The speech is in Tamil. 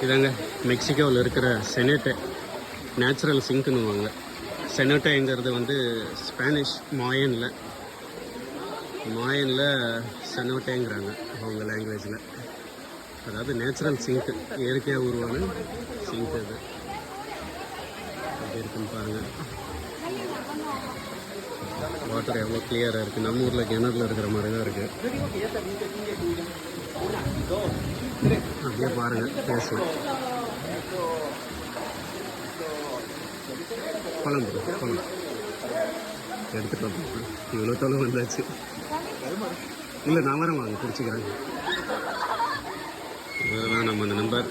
இதாங்க மெக்சிகோவில் இருக்கிற செனேட்டே நேச்சுரல் சிங்க்னுவாங்க. செனோட்டேங்கிறது வந்து ஸ்பானிஷ் மாயனில் செனோட்டேங்கிறாங்க அவங்க லாங்குவேஜில். அதாவது நேச்சுரல் சிங்க், இயற்கையாக உருவான சிங்க் அது. எப்படி இருக்குன்னு பாருங்கள். வாட்டர் எவ்வளோ கிளியராக இருக்குது. நம்ம ஊரில் கிணறுல இருக்கிற மாதிரி தான் இருக்குது. அப்படியே பாருங்கள், பேசலாம். பழம் எடுத்துகிட்டு வந்து இவ்வளோ தொலை வந்தாச்சு. இல்லை நான் வரேன், வாங்க பிடிச்சிக்கிறாங்க. இதுதான் நம்ம நண்பர்.